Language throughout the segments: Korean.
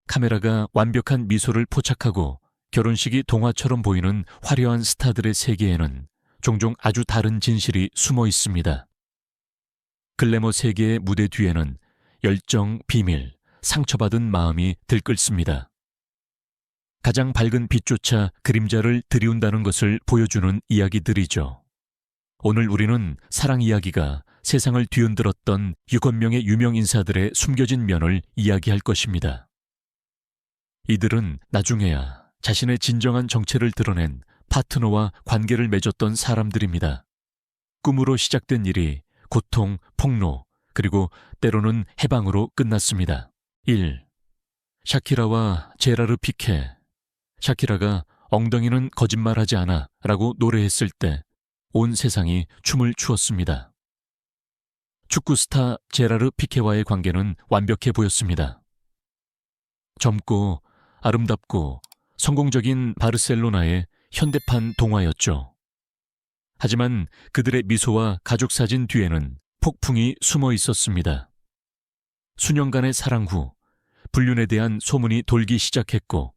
카메라가 완벽한 미소를 포착하고 결혼식이 동화처럼 보이는 화려한 스타들의 세계에는 종종 아주 다른 진실이 숨어 있습니다. 글래머 세계의 무대 뒤에는 열정, 비밀, 상처받은 마음이 들끓습니다. 가장 밝은 빛조차 그림자를 들이운다는 것을 보여주는 이야기들이죠. 오늘 우리는 사랑 이야기가 세상을 뒤흔들었던 6명의 유명 인사들의 숨겨진 면을 이야기할 것입니다. 이들은 나중에야 자신의 진정한 정체를 드러낸 파트너와 관계를 맺었던 사람들입니다. 꿈으로 시작된 일이 고통, 폭로, 그리고 때로는 해방으로 끝났습니다. 1. 샤키라와 제라르 피케. 샤키라가 엉덩이는 거짓말하지 않아 라고 노래했을 때 온 세상이 춤을 추었습니다. 축구 스타 제라르 피케와의 관계는 완벽해 보였습니다. 젊고 아름답고 성공적인 바르셀로나의 현대판 동화였죠. 하지만 그들의 미소와 가족 사진 뒤에는 폭풍이 숨어 있었습니다. 수년간의 사랑 후 불륜에 대한 소문이 돌기 시작했고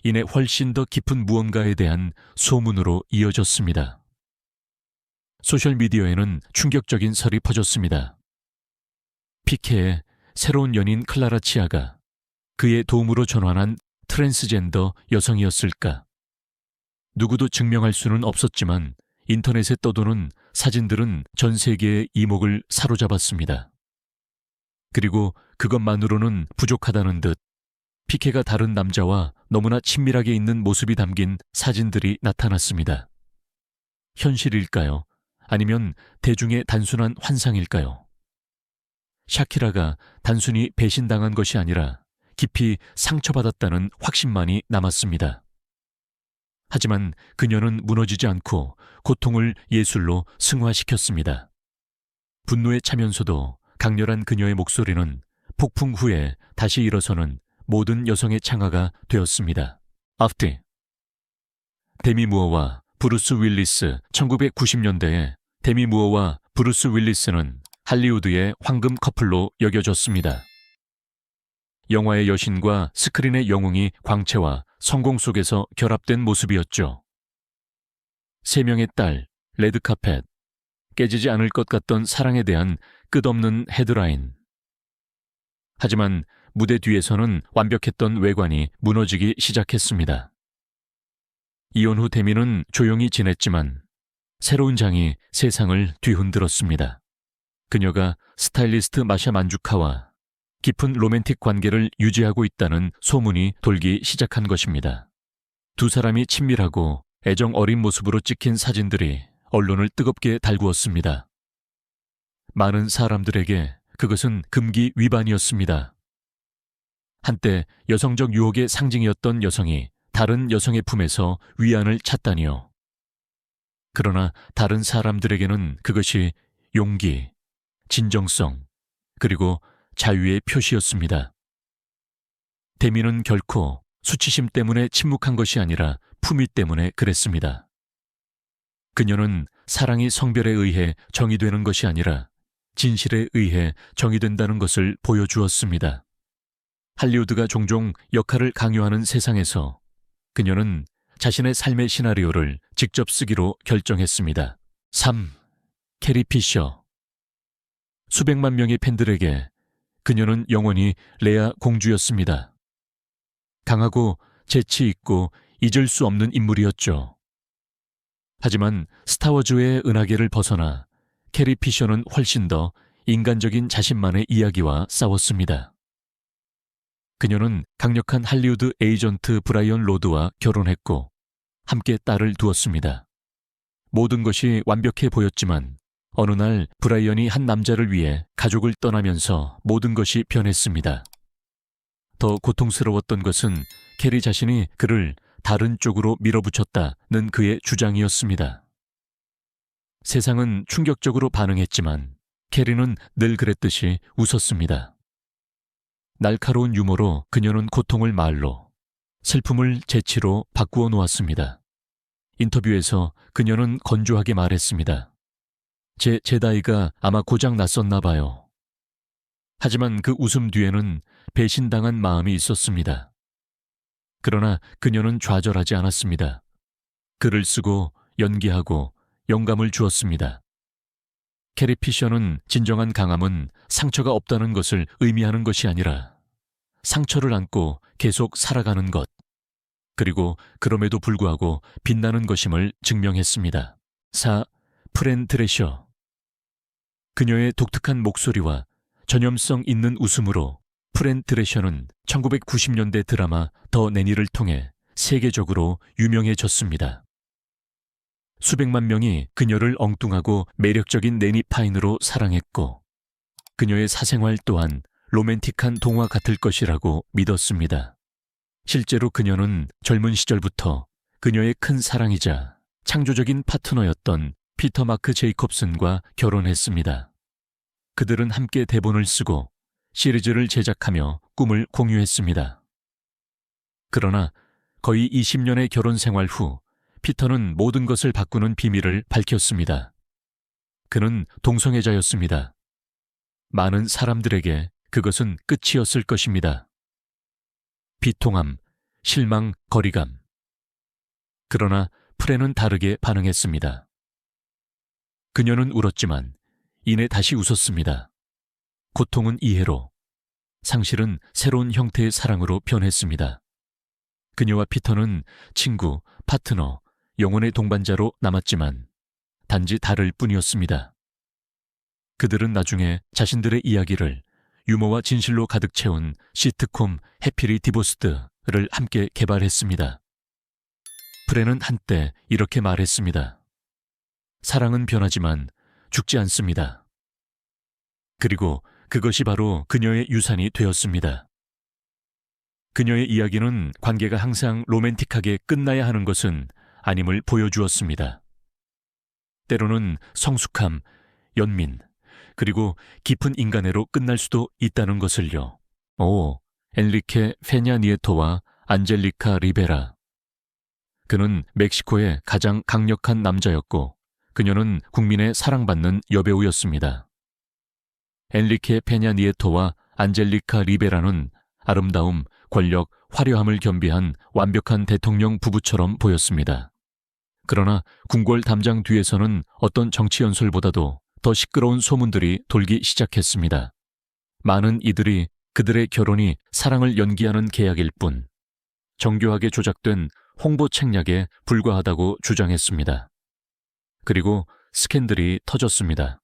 이내 훨씬 더 깊은 무언가에 대한 소문으로 이어졌습니다. 소셜미디어에는 충격적인 설이 퍼졌습니다. 피케의 새로운 연인 클라라 치아가 그의 도움으로 전환한 트랜스젠더 여성이었을까? 누구도 증명할 수는 없었지만 인터넷에 떠도는 사진들은 전 세계의 이목을 사로잡았습니다. 그리고 그것만으로는 부족하다는 듯 피케가 다른 남자와 너무나 친밀하게 있는 모습이 담긴 사진들이 나타났습니다. 현실일까요? 아니면 대중의 단순한 환상일까요? 샤키라가 단순히 배신당한 것이 아니라 깊이 상처받았다는 확신만이 남았습니다. 하지만 그녀는 무너지지 않고 고통을 예술로 승화시켰습니다. 분노에 차면서도 강렬한 그녀의 목소리는 폭풍 후에 다시 일어서는 모든 여성의 창화가 되었습니다. 아프티. 데미 무어와 브루스 윌리스. 1990년대에 데미 무어와 브루스 윌리스는 할리우드의 황금 커플로 여겨졌습니다. 영화의 여신과 스크린의 영웅이 광채와 성공 속에서 결합된 모습이었죠. 3명의 딸, 레드카펫, 깨지지 않을 것 같던 사랑에 대한 끝없는 헤드라인. 하지만 무대 뒤에서는 완벽했던 외관이 무너지기 시작했습니다. 이혼 후 데미는 조용히 지냈지만 새로운 장이 세상을 뒤흔들었습니다. 그녀가 스타일리스트 마샤 만주카와 깊은 로맨틱 관계를 유지하고 있다는 소문이 돌기 시작한 것입니다. 두 사람이 친밀하고 애정 어린 모습으로 찍힌 사진들이 언론을 뜨겁게 달구었습니다. 많은 사람들에게 그것은 금기 위반이었습니다. 한때 여성적 유혹의 상징이었던 여성이 다른 여성의 품에서 위안을 찾다니요. 그러나 다른 사람들에게는 그것이 용기, 진정성, 그리고 자유의 표시였습니다. 데미는 결코 수치심 때문에 침묵한 것이 아니라 품위 때문에 그랬습니다. 그녀는 사랑이 성별에 의해 정의되는 것이 아니라 진실에 의해 정의된다는 것을 보여주었습니다. 할리우드가 종종 역할을 강요하는 세상에서 그녀는 자신의 삶의 시나리오를 직접 쓰기로 결정했습니다. 3. 캐리 피셔. 수백만 명의 팬들에게 그녀는 영원히 레아 공주였습니다. 강하고 재치 있고 잊을 수 없는 인물이었죠. 하지만 스타워즈의 은하계를 벗어나 캐리 피셔는 훨씬 더 인간적인 자신만의 이야기와 싸웠습니다. 그녀는 강력한 할리우드 에이전트 브라이언 로드와 결혼했고 함께 딸을 두었습니다. 모든 것이 완벽해 보였지만 어느 날 브라이언이 한 남자를 위해 가족을 떠나면서 모든 것이 변했습니다. 더 고통스러웠던 것은 캐리 자신이 그를 다른 쪽으로 밀어붙였다는 그의 주장이었습니다. 세상은 충격적으로 반응했지만 캐리는 늘 그랬듯이 웃었습니다. 날카로운 유머로 그녀는 고통을 말로, 슬픔을 재치로 바꾸어 놓았습니다. 인터뷰에서 그녀는 건조하게 말했습니다. 제 제다이가 아마 고장 났었나 봐요. 하지만 그 웃음 뒤에는 배신당한 마음이 있었습니다. 그러나 그녀는 좌절하지 않았습니다. 글을 쓰고 연기하고 영감을 주었습니다. 캐리 피셔는 진정한 강함은 상처가 없다는 것을 의미하는 것이 아니라 상처를 안고 계속 살아가는 것, 그리고 그럼에도 불구하고 빛나는 것임을 증명했습니다. 4. 프렌 드레셔. 그녀의 독특한 목소리와 전염성 있는 웃음으로 프렌 드레셔는 1990년대 드라마 더 내니를 통해 세계적으로 유명해졌습니다. 수백만 명이 그녀를 엉뚱하고 매력적인 내니 파인으로 사랑했고 그녀의 사생활 또한 로맨틱한 동화 같을 것이라고 믿었습니다. 실제로 그녀는 젊은 시절부터 그녀의 큰 사랑이자 창조적인 파트너였던 피터 마크 제이콥슨과 결혼했습니다. 그들은 함께 대본을 쓰고 시리즈를 제작하며 꿈을 공유했습니다. 그러나 거의 20년의 결혼 생활 후 피터는 모든 것을 바꾸는 비밀을 밝혔습니다. 그는 동성애자였습니다. 많은 사람들에게 그것은 끝이었을 것입니다. 비통함, 실망, 거리감. 그러나 프렌은 다르게 반응했습니다. 그녀는 울었지만 이내 다시 웃었습니다. 고통은 이해로, 상실은 새로운 형태의 사랑으로 변했습니다. 그녀와 피터는 친구, 파트너, 영혼의 동반자로 남았지만 단지 다를 뿐이었습니다. 그들은 나중에 자신들의 이야기를 유머와 진실로 가득 채운 시트콤 해피리 디보스드를 함께 개발했습니다. 프렌은 한때 이렇게 말했습니다. 사랑은 변하지만 죽지 않습니다. 그리고 그것이 바로 그녀의 유산이 되었습니다. 그녀의 이야기는 관계가 항상 로맨틱하게 끝나야 하는 것은 아님을 보여주었습니다. 때로는 성숙함, 연민, 그리고 깊은 인간애로 끝날 수도 있다는 것을요. 엔리케 페냐 니에토와 안젤리카 리베라. 그는 멕시코의 가장 강력한 남자였고 그녀는 국민의 사랑받는 여배우였습니다. 엔리케 페냐 니에토와 안젤리카 리베라는 아름다움, 권력, 화려함을 겸비한 완벽한 대통령 부부처럼 보였습니다. 그러나 궁궐 담장 뒤에서는 어떤 정치 연설보다도 더 시끄러운 소문들이 돌기 시작했습니다. 많은 이들이 그들의 결혼이 사랑을 연기하는 계약일 뿐 정교하게 조작된 홍보 책략에 불과하다고 주장했습니다. 그리고 스캔들이 터졌습니다.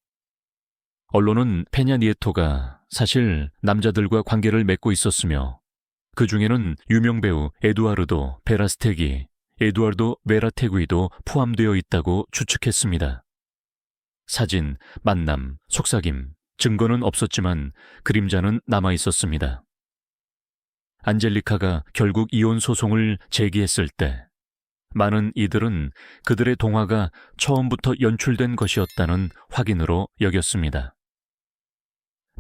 언론은 페냐 니에토가 사실 남자들과 관계를 맺고 있었으며 그 중에는 유명 배우 에두아르도 베라스테기, 에두아르도 베라테구이도 포함되어 있다고 추측했습니다. 사진, 만남, 속삭임, 증거는 없었지만 그림자는 남아 있었습니다. 안젤리카가 결국 이혼 소송을 제기했을 때 많은 이들은 그들의 동화가 처음부터 연출된 것이었다는 확인으로 여겼습니다.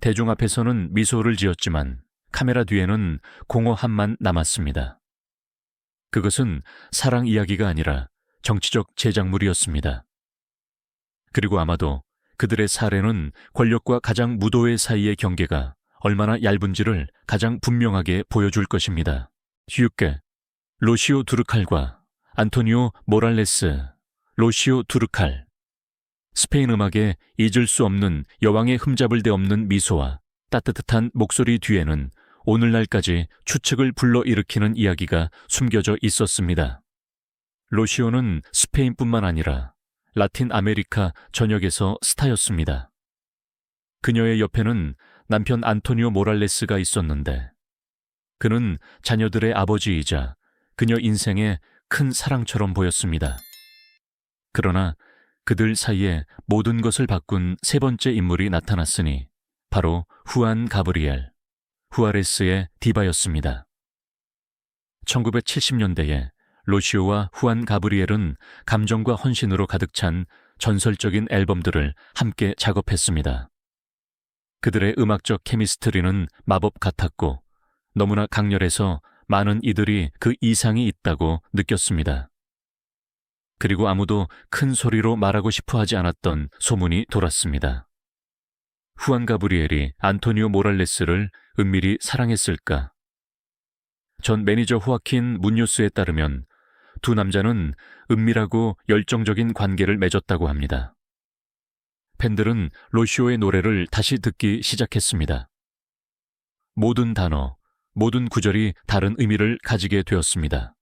대중 앞에서는 미소를 지었지만 카메라 뒤에는 공허함만 남았습니다. 그것은 사랑 이야기가 아니라 정치적 제작물이었습니다. 그리고 아마도 그들의 사례는 권력과 가장 무도회 사이의 경계가 얼마나 얇은지를 가장 분명하게 보여줄 것입니다. 휴게, 로시오 두르칼과 안토니오 모랄레스, 로시오 두르칼. 스페인 음악에 잊을 수 없는 여왕의 흠잡을 데 없는 미소와 따뜻한 목소리 뒤에는 오늘날까지 추측을 불러일으키는 이야기가 숨겨져 있었습니다. 로시오는 스페인뿐만 아니라 라틴 아메리카 전역에서 스타였습니다. 그녀의 옆에는 남편 안토니오 모랄레스가 있었는데 그는 자녀들의 아버지이자 그녀 인생의 큰 사랑처럼 보였습니다. 그러나 그들 사이에 모든 것을 바꾼 세 번째 인물이 나타났으니 바로 후안 가브리엘, 후아레스의 디바였습니다. 1970년대에 로시오와 후안 가브리엘은 감정과 헌신으로 가득 찬 전설적인 앨범들을 함께 작업했습니다. 그들의 음악적 케미스트리는 마법 같았고 너무나 강렬해서 많은 이들이 그 이상이 있다고 느꼈습니다. 그리고 아무도 큰 소리로 말하고 싶어 하지 않았던 소문이 돌았습니다. 후안 가브리엘이 안토니오 모랄레스를 은밀히 사랑했을까? 전 매니저 호아킨 무뇨스에 따르면 두 남자는 은밀하고 열정적인 관계를 맺었다고 합니다. 팬들은 로시오의 노래를 다시 듣기 시작했습니다. 모든 단어, 모든 구절이 다른 의미를 가지게 되었습니다.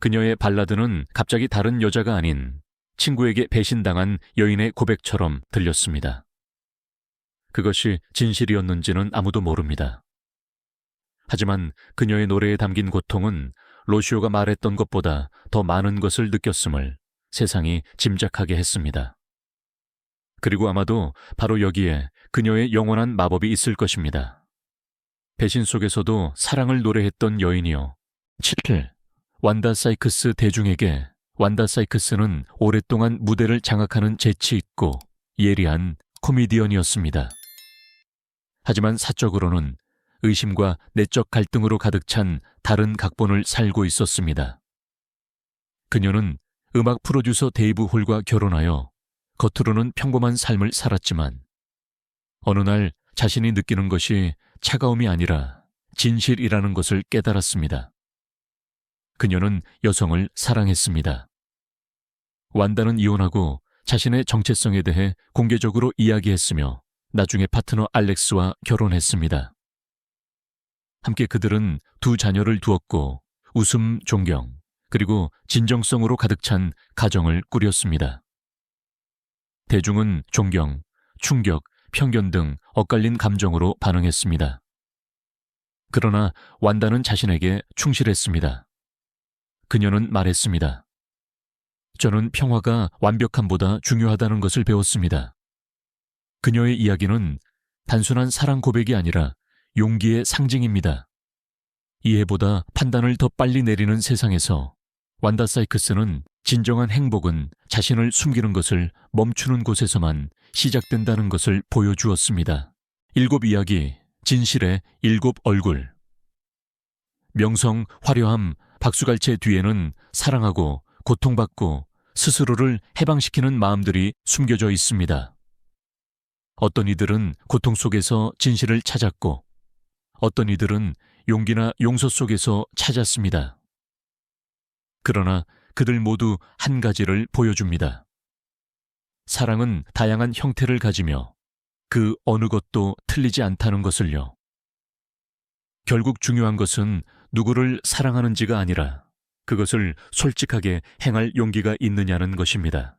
그녀의 발라드는 갑자기 다른 여자가 아닌 친구에게 배신당한 여인의 고백처럼 들렸습니다. 그것이 진실이었는지는 아무도 모릅니다. 하지만 그녀의 노래에 담긴 고통은 로시오가 말했던 것보다 더 많은 것을 느꼈음을 세상이 짐작하게 했습니다. 그리고 아마도 바로 여기에 그녀의 영원한 마법이 있을 것입니다. 배신 속에서도 사랑을 노래했던 여인이요. 7. 완다 사이크스 대중에게 완다 사이크스는 오랫동안 무대를 장악하는 재치 있고 예리한 코미디언이었습니다. 하지만 사적으로는 의심과 내적 갈등으로 가득 찬 다른 각본을 살고 있었습니다. 그녀는 음악 프로듀서 데이브 홀과 결혼하여 겉으로는 평범한 삶을 살았지만 어느 날 자신이 느끼는 것이 차가움이 아니라 진실이라는 것을 깨달았습니다. 그녀는 여성을 사랑했습니다. 완다는 이혼하고 자신의 정체성에 대해 공개적으로 이야기했으며 나중에 파트너 알렉스와 결혼했습니다. 함께 그들은 두 자녀를 두었고 웃음, 존경, 그리고 진정성으로 가득 찬 가정을 꾸렸습니다. 대중은 존경, 충격, 편견 등 엇갈린 감정으로 반응했습니다. 그러나 완다는 자신에게 충실했습니다. 그녀는 말했습니다. 저는 평화가 완벽함보다 중요하다는 것을 배웠습니다. 그녀의 이야기는 단순한 사랑 고백이 아니라 용기의 상징입니다. 이해보다 판단을 더 빨리 내리는 세상에서 완다 사이크스는 진정한 행복은 자신을 숨기는 것을 멈추는 곳에서만 시작된다는 것을 보여주었습니다. 7 이야기, 진실의 7 얼굴. 명성, 화려함, 박수갈채 뒤에는 사랑하고 고통받고 스스로를 해방시키는 마음들이 숨겨져 있습니다. 어떤 이들은 고통 속에서 진실을 찾았고 어떤 이들은 용기나 용서 속에서 찾았습니다. 그러나 그들 모두 한 가지를 보여줍니다. 사랑은 다양한 형태를 가지며 그 어느 것도 틀리지 않다는 것을요. 결국 중요한 것은 누구를 사랑하는지가 아니라 그것을 솔직하게 행할 용기가 있느냐는 것입니다.